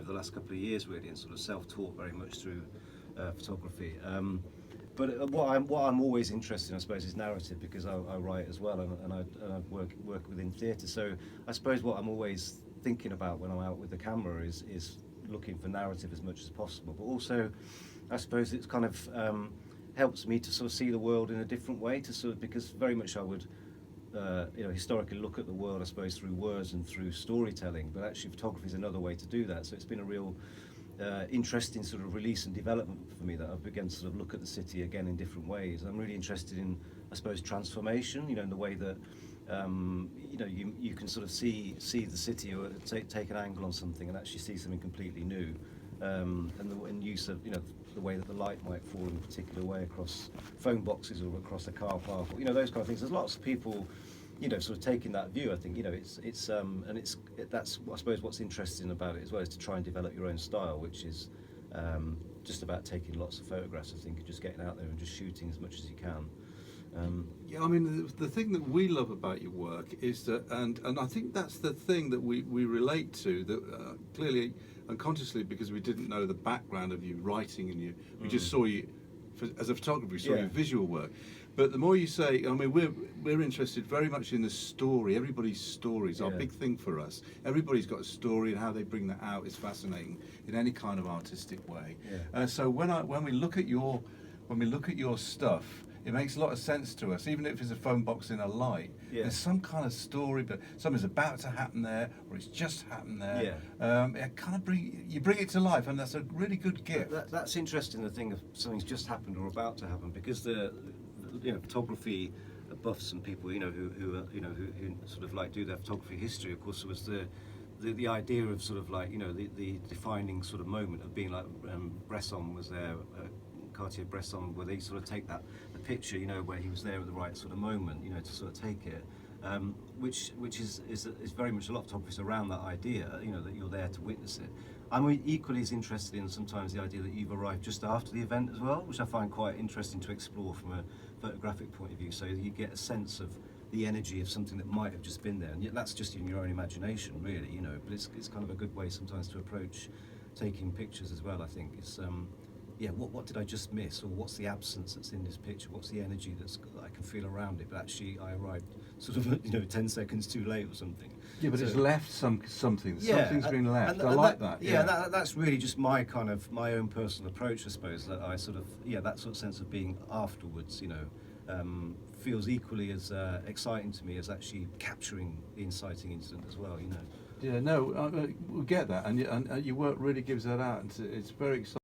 over the last couple of years really, and sort of self-taught very much through photography. But what I'm always interested in, I suppose, is narrative, because I write as well, and I work within theatre. So I suppose what I'm always thinking about when I'm out with the camera is looking for narrative as much as possible. But also, I suppose it's kind of helps me to sort of see the world in a different way, to sort of, because very much I would historically look at the world, I suppose, through words and through storytelling, but actually photography is another way to do that. So it's been a real interesting sort of release and development for me, that I've begun to sort of look at the city again in different ways. I'm really interested in, I suppose, transformation, in the way that you can sort of see the city, or take an angle on something and actually see something completely new, and the use of the way that the light might fall in a particular way across phone boxes or across a car park, those kind of things. There's lots of people sort of taking that view. I think that's I suppose what's interesting about it as well, is to try and develop your own style, which is just about taking lots of photographs, I think, and just getting out there and just shooting as much as you can. Yeah, I mean, the thing that we love about your work is that, and I think that's the thing that we relate to, that clearly unconsciously, because we didn't know the background of you writing, and we just saw you as a photographer, we saw your visual work. But the more you say, I mean, we're interested very much in the story. Everybody's stories are a big thing for us. Everybody's got a story, and how they bring that out is fascinating in any kind of artistic way. So when we look at your stuff, it makes a lot of sense to us, even if it's a phone box in a light. There's some kind of story, but something's about to happen there, or it's just happened there. It kind of bring it to life, and that's a really good gift. That's interesting, the thing of something's just happened or about to happen, because the photography buffs and people who sort of like do their photography history, of course, was the idea of sort of like the defining sort of moment of being like Bresson was there. Cartier-Bresson, where they sort of take the picture, where he was there at the right sort of moment, to sort of take it, which is very much a lot of photographers around that idea, that you're there to witness it. I'm equally as interested in sometimes the idea that you've arrived just after the event as well, which I find quite interesting to explore from a photographic point of view, so you get a sense of the energy of something that might have just been there, and yet that's just in your own imagination, really, but it's kind of a good way sometimes to approach taking pictures as well. I think it's what did I just miss, or what's the absence that's in this picture? What's the energy that I can feel around it? But actually, I arrived sort of 10 seconds too late or something. Yeah, but so, it's left something. Something's been left. I like that. That's really just my own personal approach, I suppose. That I sort of that sort of sense of being afterwards, feels equally as exciting to me as actually capturing the inciting incident as well. Yeah, no, we get that, and your work really gives that out. And it's very exciting.